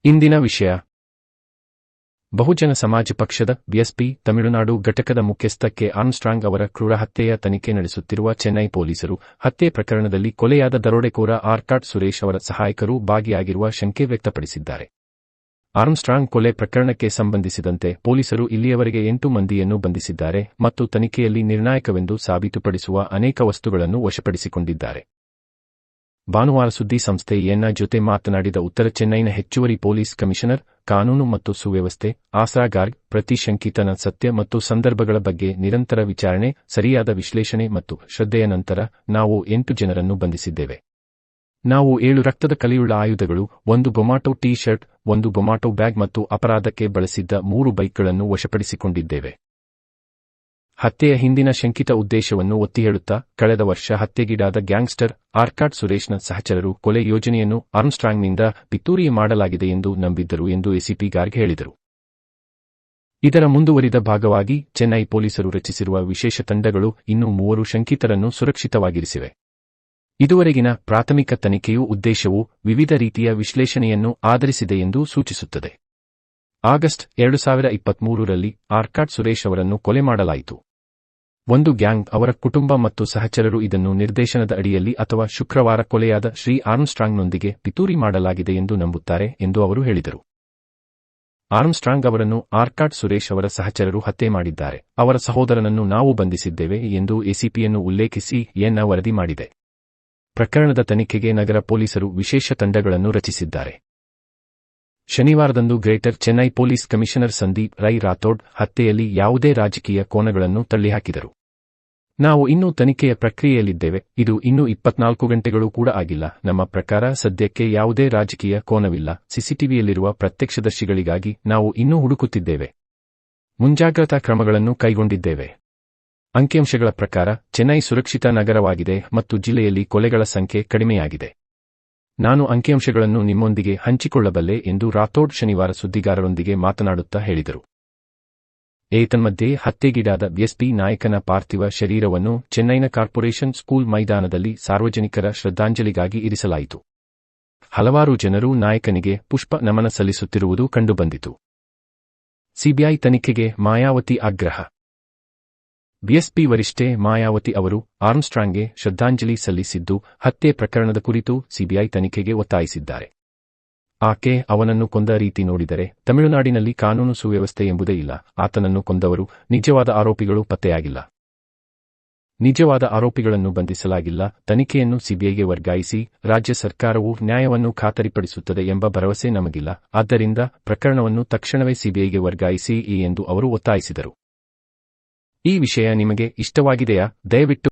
ಇಂದಿನ ವಿಷಯ ಬಹುಜನ ಸಮಾಜ ಪಕ್ಷದ ಬಿಎಸ್ಪಿ ತಮಿಳುನಾಡು ಘಟಕದ ಮುಖ್ಯಸ್ಥ ಕೆ ಆರ್ಮ್ಸ್ಟ್ರಾಂಗ್ ಅವರ ಕ್ರೂರ ಹತ್ಯೆಯ ತನಿಖೆ ನಡೆಸುತ್ತಿರುವ ಚೆನ್ನೈ ಪೊಲೀಸರು ಹತ್ಯೆ ಪ್ರಕರಣದಲ್ಲಿ ಕೊಲೆಯಾದ ದರೋಡೆಕೋರ ಆರ್ಕಾಟ್ ಸುರೇಶ್ ಅವರ ಸಹಾಯಕರು ಭಾಗಿಯಾಗಿರುವ ಶಂಕೆ ವ್ಯಕ್ತಪಡಿಸಿದ್ದಾರೆ. ಆರ್ಮ್ಸ್ಟ್ರಾಂಗ್ ಕೊಲೆ ಪ್ರಕರಣಕ್ಕೆ ಸಂಬಂಧಿಸಿದಂತೆ ಪೊಲೀಸರು ಇಲ್ಲಿಯವರೆಗೆ 8 ಮಂದಿಯನ್ನು ಬಂಧಿಸಿದ್ದಾರೆ ಮತ್ತು ತನಿಖೆಯಲ್ಲಿ ನಿರ್ಣಾಯಕವೆಂದು ಸಾಬೀತುಪಡಿಸುವ ಅನೇಕ ವಸ್ತುಗಳನ್ನು ವಶಪಡಿಸಿಕೊಂಡಿದ್ದಾರೆ. ಭಾನುವಾರ ಸುದ್ದಿ ಸಂಸ್ಥೆ ಎಎನ್ಐ ಜೊತೆ ಮಾತನಾಡಿದ ಉತ್ತರ ಚೆನ್ನೈನ ಹೆಚ್ಚುವರಿ ಪೊಲೀಸ್ ಕಮಿಷನರ್, ಕಾನೂನು ಮತ್ತು ಸುವ್ಯವಸ್ಥೆ ಆಸ್ರಾ ಗಾರ್ಗ್, ಪ್ರತಿ ಶಂಕಿತನ ಸತ್ಯ ಮತ್ತು ಸಂದರ್ಭಗಳ ಬಗ್ಗೆ ನಿರಂತರ ವಿಚಾರಣೆ, ಸರಿಯಾದ ವಿಶ್ಲೇಷಣೆ ಮತ್ತು ಶ್ರದ್ಧೆಯ ನಂತರ ನಾವು 8 ಜನರನ್ನು ಬಂಧಿಸಿದ್ದೇವೆ. ನಾವು 7 ರಕ್ತದ ಕಲೆಯುಳ್ಳ ಆಯುಧಗಳು, 1 ಬೊಮಾಟೋ ಟೀ ಶರ್ಟ್, 1 ಬೊಮಾಟೋ ಬ್ಯಾಗ್ ಮತ್ತು ಅಪರಾಧಕ್ಕೆ ಬಳಸಿದ್ದ 3 ಬೈಕ್ಗಳನ್ನು ವಶಪಡಿಸಿಕೊಂಡಿದ್ದೇವೆ. ಹತ್ಯೆಯ ಹಿಂದಿನ ಶಂಕಿತ ಉದ್ದೇಶವನ್ನು ಒತ್ತಿ ಹೇಳುತ್ತಾ, ಕಳೆದ ವರ್ಷ ಹತ್ಯೆಗೀಡಾದ ಗ್ಯಾಂಗ್ಸ್ಟರ್ ಆರ್ಕಾಟ್ ಸುರೇಶ್ನ ಸಹಚರರು ಕೊಲೆ ಯೋಜನೆಯನ್ನು ಆರ್ಮ್ಸ್ಟ್ರಾಂಗ್ನಿಂದ ಪಿತೂರಿ ಮಾಡಲಾಗಿದೆ ಎಂದು ನಂಬಿದ್ದರು ಎಂದು ಎಸಿಪಿ ಗಾರ್ಗ್ ಹೇಳಿದರು. ಇದರ ಮುಂದುವರಿದ ಭಾಗವಾಗಿ ಚೆನ್ನೈ ಪೊಲೀಸರು ರಚಿಸಿರುವ ವಿಶೇಷ ತಂಡಗಳು ಇನ್ನೂ 3 ಶಂಕಿತರನ್ನು ಸುರಕ್ಷಿತವಾಗಿರಿಸಿವೆ. ಇದುವರೆಗಿನ ಪ್ರಾಥಮಿಕ ತನಿಖೆಯು ಉದ್ದೇಶವು ವಿವಿಧ ರೀತಿಯ ವಿಶ್ಲೇಷಣೆಯನ್ನು ಆಧರಿಸಿದೆ ಎಂದು ಸೂಚಿಸುತ್ತದೆ. ಆಗಸ್ಟ್ 2023ರಲ್ಲಿ ಆರ್ಕಾಟ್ ಸುರೇಶ್ ಅವರನ್ನು ಕೊಲೆ ಮಾಡಲಾಯಿತು. ಒಂದು ಗ್ಯಾಂಗ್, ಅವರ ಕುಟುಂಬ ಮತ್ತು ಸಹಚರರು ಇದನ್ನು ನಿರ್ದೇಶನದ ಅಡಿಯಲ್ಲಿ ಅಥವಾ ಶುಕ್ರವಾರ ಕೊಲೆಯಾದ ಶ್ರೀ ಆರ್ಮ್ಸ್ಟ್ರಾಂಗ್ನೊಂದಿಗೆ ಪಿತೂರಿ ಮಾಡಲಾಗಿದೆ ಎಂದು ನಂಬುತ್ತಾರೆ ಎಂದು ಅವರು ಹೇಳಿದರು. ಆರ್ಮ್ಸ್ಟ್ರಾಂಗ್ ಅವರನ್ನು ಆರ್ಕಾಟ್ ಸುರೇಶ್ ಅವರ ಸಹಚರರು ಹತ್ಯೆ ಮಾಡಿದ್ದಾರೆ. ಅವರ ಸಹೋದರನನ್ನು ನಾವು ಬಂಧಿಸಿದ್ದೇವೆ ಎಂದು ಎಸಿಪಿಯನ್ನು ಉಲ್ಲೇಖಿಸಿ ಎಎನ್ಐ ವರದಿ ಮಾಡಿದೆ. ಪ್ರಕರಣದ ತನಿಖೆಗೆ ನಗರ ಪೊಲೀಸರು ವಿಶೇಷ ತಂಡಗಳನ್ನು ರಚಿಸಿದ್ದಾರೆ. ಶನಿವಾರದಂದು greater Chennai police commissioner Sandeep Rai Rathod ಹತ್ಯೆಯಲ್ಲಿ ಯಾವುದೇ ರಾಜಕೀಯ ಕೋನಗಳನ್ನು ತಳ್ಳಿಹಾಕಿದರು. ನಾವು ಇನ್ನೂ ತನಿಖೆಯ ಪ್ರಕ್ರಿಯೆಯಲ್ಲಿದ್ದೇವೆ. ಇದು ಇನ್ನೂ 24 ಗಂಟೆಗಳು ಕೂಡ ಆಗಿಲ್ಲ. ನಮ್ಮ ಪ್ರಕಾರ ಸದ್ಯಕ್ಕೆ ಯಾವುದೇ ರಾಜಕೀಯ ಕೋನವಿಲ್ಲ. ಸಿಸಿಟಿವಿಯಲ್ಲಿರುವ ಪ್ರತ್ಯಕ್ಷದರ್ಶಿಗಳಿಗಾಗಿ ನಾವು ಇನ್ನೂ ಹುಡುಕುತ್ತಿದ್ದೇವೆ. ಮುಂಜಾಗ್ರತಾ ಕ್ರಮಗಳನ್ನು ಕೈಗೊಂಡಿದ್ದೇವೆ. ಅಂಕಿಅಂಶಗಳ ಪ್ರಕಾರ ಚೆನ್ನೈ ಸುರಕ್ಷಿತ ನಗರವಾಗಿದೆ ಮತ್ತು ಜಿಲ್ಲೆಯಲ್ಲಿ ಕೊಲೆಗಳ ಸಂಖ್ಯೆ ಕಡಿಮೆಯಾಗಿದೆ. ನಾನು ಅಂಕಿಅಂಶಗಳನ್ನು ನಿಮ್ಮೊಂದಿಗೆ ಹಂಚಿಕೊಳ್ಳಬಲ್ಲೆ ಎಂದು ರಾಥೋಡ್ ಶನಿವಾರ ಸುದ್ದಿಗಾರರೊಂದಿಗೆ ಮಾತನಾಡುತ್ತಾ ಹೇಳಿದರು. ಏತನ್ಮಧ್ಯೆ ಹತ್ಯೆಗೀಡಾದ ಬಿಎಸ್ಪಿ ನಾಯಕನ ಪಾರ್ಥಿವ ಶರೀರವನ್ನು ಚೆನ್ನೈನ ಕಾರ್ಪೊರೇಷನ್ ಸ್ಕೂಲ್ ಮೈದಾನದಲ್ಲಿ ಸಾರ್ವಜನಿಕರ ಶ್ರದ್ಧಾಂಜಲಿಗಾಗಿ ಇರಿಸಲಾಯಿತು. ಹಲವಾರು ಜನರು ನಾಯಕನಿಗೆ ಪುಷ್ಪ ನಮನ ಸಲ್ಲಿಸುತ್ತಿರುವುದು ಕಂಡುಬಂದಿತು. ಸಿಬಿಐ ತನಿಖೆಗೆ ಮಾಯಾವತಿ ಆಗ್ರಹ. ಬಿಎಸ್ಪಿ ವರಿಷ್ಠೆ ಮಾಯಾವತಿ ಅವರು ಆರ್ಮ್ಸ್ಟ್ರಾಂಗ್ಗೆ ಶ್ರದ್ಧಾಂಜಲಿ ಸಲ್ಲಿಸಿದ್ದು, ಹತ್ಯೆ ಪ್ರಕರಣದ ಕುರಿತು ಸಿಬಿಐ ತನಿಖೆಗೆ ಒತ್ತಾಯಿಸಿದ್ದಾರೆ. ಆಕೆ ಅವನನ್ನು ಕೊಂದ ರೀತಿ ನೋಡಿದರೆ ತಮಿಳುನಾಡಿನಲ್ಲಿ ಕಾನೂನು ಸುವ್ಯವಸ್ಥೆ ಎಂಬುದೇ ಇಲ್ಲ. ಆತನನ್ನು ಕೊಂದವರು ನಿಜವಾದ ಆರೋಪಿಗಳು ಪತ್ತೆಯಾಗಿಲ್ಲ. ನಿಜವಾದ ಆರೋಪಿಗಳನ್ನು ಬಂಧಿಸಲಾಗಿಲ್ಲ. ತನಿಖೆಯನ್ನು ಸಿಬಿಐಗೆ ವರ್ಗಾಯಿಸಿ. ರಾಜ್ಯ ಸರ್ಕಾರವು ನ್ಯಾಯವನ್ನು ಖಾತರಿಪಡಿಸುತ್ತದೆ ಎಂಬ ಭರವಸೆ ನಮಗಿಲ್ಲ. ಆದ್ದರಿಂದ ಪ್ರಕರಣವನ್ನು ತಕ್ಷಣವೇ ಸಿಬಿಐಗೆ ವರ್ಗಾಯಿಸಿ ಎಂದು ಅವರು ಒತ್ತಾಯಿಸಿದರು. ಈ ವಿಷಯ ನಿಮಗೆ ಇಷ್ಟವಾಗಿದೆಯಾ? ದಯವಿಟ್ಟು